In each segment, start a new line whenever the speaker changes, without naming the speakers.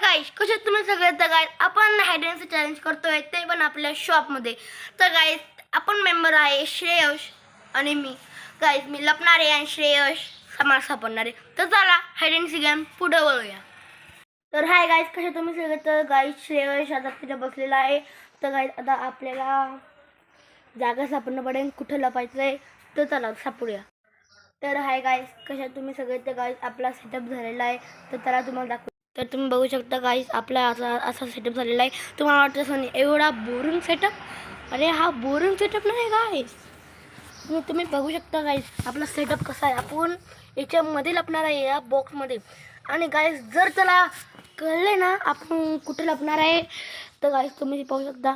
Guys कसे तुम्ही सगळे. तर गाइस आपण हाइड अँड सीक चॅलेंज करतोय, ते पण आपल्या शॉपमध्ये. तर गाइस आपण मेंबर आहे श्रेयश आणि मी. गाइस मी लपणार आहे आणि श्रेयश मला सापडणार आहे. तर चला हाइड अँड सीक गेम पुढे वळूया. तर हाय गाइस कसे तुम्ही सगळे. तर गाइस श्रेयश आता तिथे बसलेला आहे. तर गाइस आता आपल्याला जागा सापडणं पडेल, कुठं लपायचं आहे. तर चला सापडूया. तर हाय गाइस कशा तुम्ही सगळे. तर गाइस आपला सेटअप झालेला आहे. तर त्याला तुम्हाला दाखवू. तर तुम्ही बघू शकता गाइस आपला असा सेटअप झालेला आहे. तुम्हाला वाटतं असं नाही एवढा बोरिंग सेटअप. अरे हा बोरिंग सेटअप नाही गाइस. तुम्ही बघू शकता गाइस आपला सेटअप कसा आहे. आपण याच्यामध्ये लपणार आहे या बॉक्समध्ये. आणि गाइस जर त्याला कळले ना आपण कुठे लपणार आहे, तर गाइस तुम्ही पाहू शकता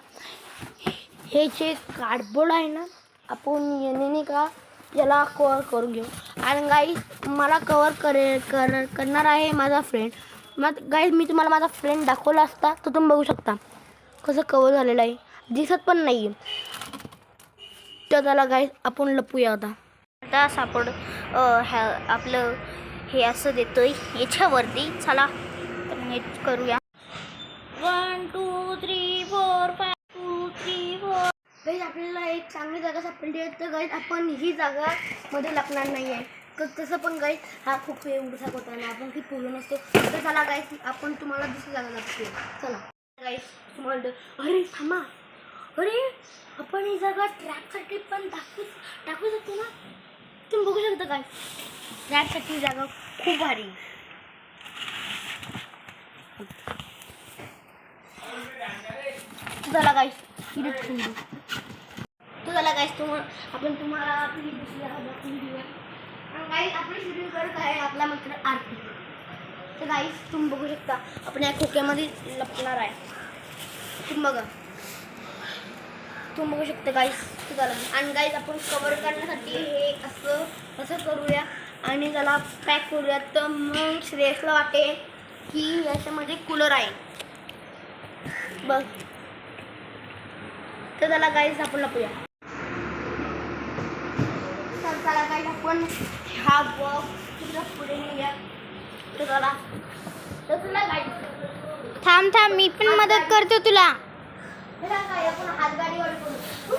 हे जे कार्डबोर्ड आहे ना, आपण याने नाही का याला कवर करून घेऊ. आणि गाइस मला कवर करणार आहे माझा फ्रेंड. मग गाइस मी तुम्हाला माझा फ्रेंड दाखवला असता तर तुम्ही बघू शकता कसं कवर झालेलं आहे, दिसत पण नाही आहे. तर त्याला गाइस आपण लपूया. आता सापड आपलं हे असं देतोय याच्यावरती. चला तर हे करूया. 1 2 3 4 5 2 3 4. गाइस आपल्याला एक चांगली जागा सापडली आहे. तर गाइस आपण ही जागा मध्ये लपणार नाही आहे. तसं पण गाइस हा खूप एवढा होता ना, आपण की पूर्ण नसतो. तर चला गाइस आपण तुम्हाला दुसरी जागा दाखवूया. चला गाइस तुम्हाला अरे थांबा. अरे आपण ही जागा ट्रॅपसाठी पण टाकू शकतो ना. तुम्ही बघू शकता गाइस ट्रॅपसाठी जागा खूप भारी. चला गाइस इथे ठेवू. तो चला गाइस आपण तुम्हाला आपली दुसरी जागा दाखवून देऊया. गाइस आपली शूटिंग करत आहे आपला मित्र आरती. तर गाइस तुम्ही बघू शकता आपण या खोक्यामध्ये लपणार आहे. तुम्ही बघू शकता गाइस. चला आणि गाइस आपण कवर करण्यासाठी हे असं करूया आणि त्याला पॅक करूया. तर मग श्रेयसला वाटेल की याच्यामध्ये कूलर आहे बघ. तर त्याला गाइस आपण लपूया. तर चला गाइस आपण हा बॉक्स पुढे नेऊया. तर चला गाइस
थांब मी पण मदत करतो तुला.
काय आपण हातगाडीवर करू.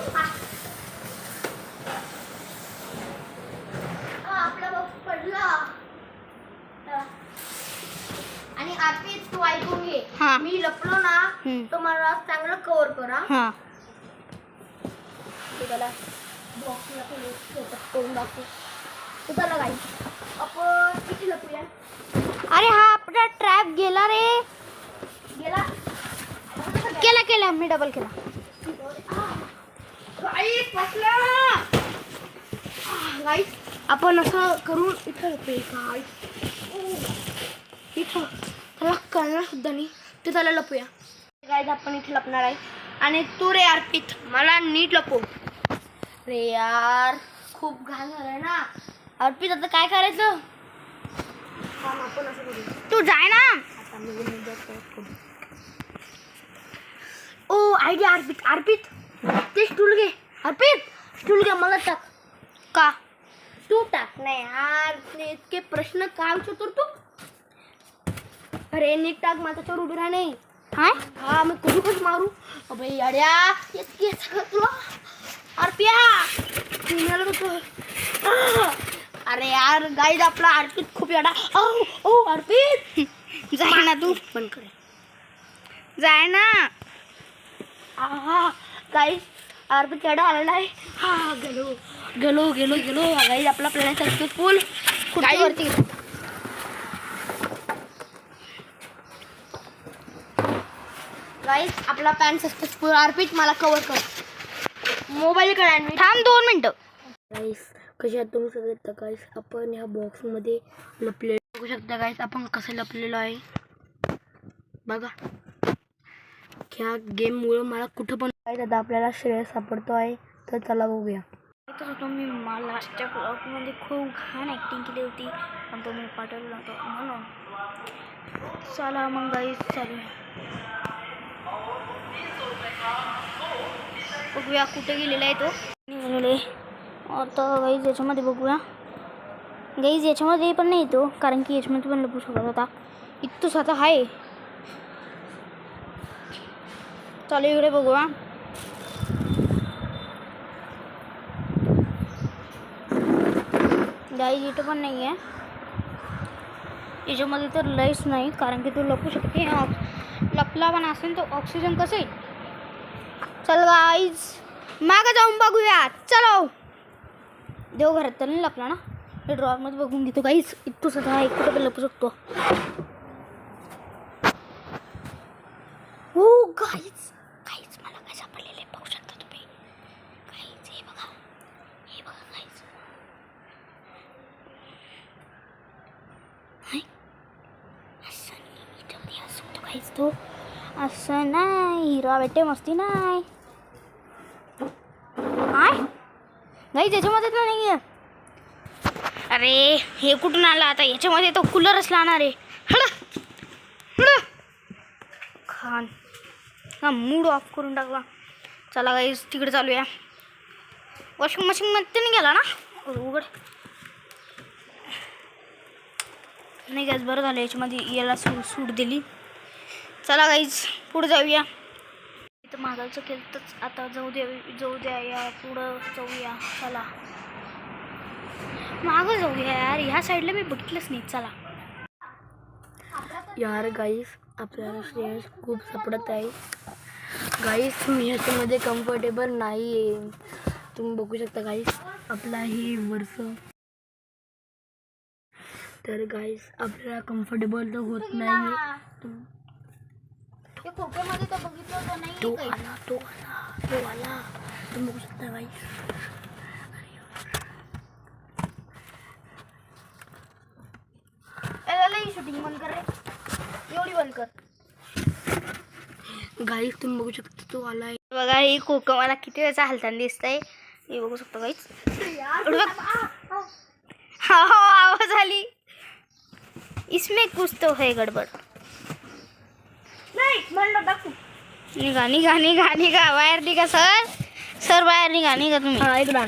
आपला बॉक्स पडला. आणि आरती तू ऐकून घे. मी लपलो ना तर मला चांगलं कव्हर करा. त्याला बॉक्सला करून दाखवू. तर चला गाइस आपण किती लपूया.
अरे हा आपला ट्रॅप गेला रे. केला मी डबल केला.
गाइस आपण असं करून इथं लपूया. इथं त्याला कळणार सुद्धा नाही. तर त्याला लपूया. गाइस आपण इथे लपणार आहे. आणि तू रे अर्पित मला नीट लपव. रे यार खूप घाण झालाय ना अर्पित. आता काय करायचं. आपण असं करू.
तू जाय ना.
आता मी ओ आयडिया. अर्पित ते स्टूल घे. अर्पित स्टूल घे. मला टाक.
का
तू टाक. नाही यार इतके प्रश्न काय विचारतो तू. अरे नीट टाक. मला त्याच्यावर उभी राहा. नाही हा मी कुठूनच मारू. अबे याड्या इतके सगळं तुला अर्पिया. अरे यार गाइस आपला अर्पित खूप याडा. ओ अर्पित
जाय ना तू.
पण करे
जाय ना.
गाइस अर्पित याडा आलेला आहे. गेलो गाइस आपला प्लॅन सक्सेसफुल. खुर्चीवरती गाइस आपला प्लॅन सक्सेसफुल. अर्पित मला कव्हर कर. मोबाईल कडे
थांब 2 मिनिटं.
गाइस कशा आहात तुम्ही सगळे. तर गाइस आपण ह्या बॉक्समध्ये लपले बघू शकता. गाइस आपण कसं लपलेलो आहे बघा. ह्या गेममुळे मला कुठं पण आता आपल्याला श्रेय सापडतो आहे. तर चला बघूया.
मी लास्टच्या ब्लॉगमध्ये खूप घाण ॲक्टिंग केली होती पण तो मी पाठवला होता म्हणून. चला मग गाईस चालू बघूया कुठे गेलेला आहे तो. निघालेले आता गाईज याच्यामध्ये बघूया. गाईज याच्यामध्ये पण नाही तो कारण की याच्यामध्ये पण लपू शकत होता. इथं स्वतः आहे चालू इकडे बघू हा. गाईज इथं पण नाही आहे. याच्यामध्ये तर लईच नाही, कारण की तू लपू शकते. लपला पण असेल तर ऑक्सिजन कसं येईल. चल गाईज मागं जाऊन बघूया. चलो. देवघरात तर नाही लपला ना. हे ड्रॉवरमध्ये बघून घेतो गाईज. इथं सुद्धा एक कुठं पण लपू शकतो. हो गाईज गाईज मला काय सापडलेले बघू शकता तुम्ही. गाईज हे बघा गाईज. असं नीटमध्ये असतो काहीच तो. असं नाही हिरवा भेटे मस्ती नाही. काय नाही त्याच्यामध्ये तर नाही आहे. अरे हे कुठून आलं आता. याच्यामध्ये तो कूलरच लावणार आहे. खान हा मूड ऑफ करून टाकला. चला गाईस तिकडे चालूया. वॉशिंग मशीनमध्ये नाही गेला ना. उघड नाही गॅस बरं झालं. याच्यामध्ये याला सूट दिली. चला गाईज पुढे जाऊया. इथं मागायचं केलं तरच आता जाऊ द्या या पुढं जाऊया. चला मागं जाऊया यार. ह्या साईडला मी बघितलंच नाही. चला
यार गाईस आपल्याला श्रेयस खूप सापडत आहे. गाईस मी ह्याच्यामध्ये कम्फर्टेबल नाही आहे. तुम्ही बघू शकता गाईस आपला हे वर्ष. तर गाईस आपल्याला कम्फर्टेबल तर होत नाही.
खोक्यामध्ये तर बघितलं होतं नाही.
तो आला तुम्ही बघू शकता गाईस.
शूटिंग बंद कर रे. एवढी बंद कर.
गाईस तुम्ही बघू शकता तो आलाय.
बघा ही खोकं मला किती वेळचा हलताना दिसतंय. हे बघू शकतो गाईस. हो आवाज आली. इसमें कुछ तो है गडबड.
नाही म्हणलं दाखवू.
निघा बाहेर निघा. सर बाहेर निघा तुम्ही.
हा इकडं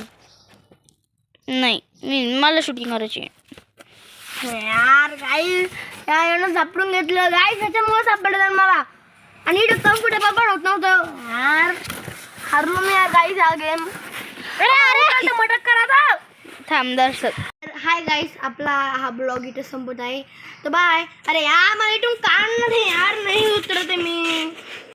नाही मला शूटिंग करायची आहे.
यार गाईस यानं सापडून घेतलं गाईस. त्याच्यामुळे सापडलं मला. आणि इथं कम्फर्टेबल पण होत नव्हतं यार. हरलो मी यार गाईस हा गेम. अरे मटक करा
थांब दर्शक.
हाय गाईस आपला हा ब्लॉग इथे संपत आहे. तर बाय. अरे यार मला इथून काढ ना यार. नाही उतरते मी.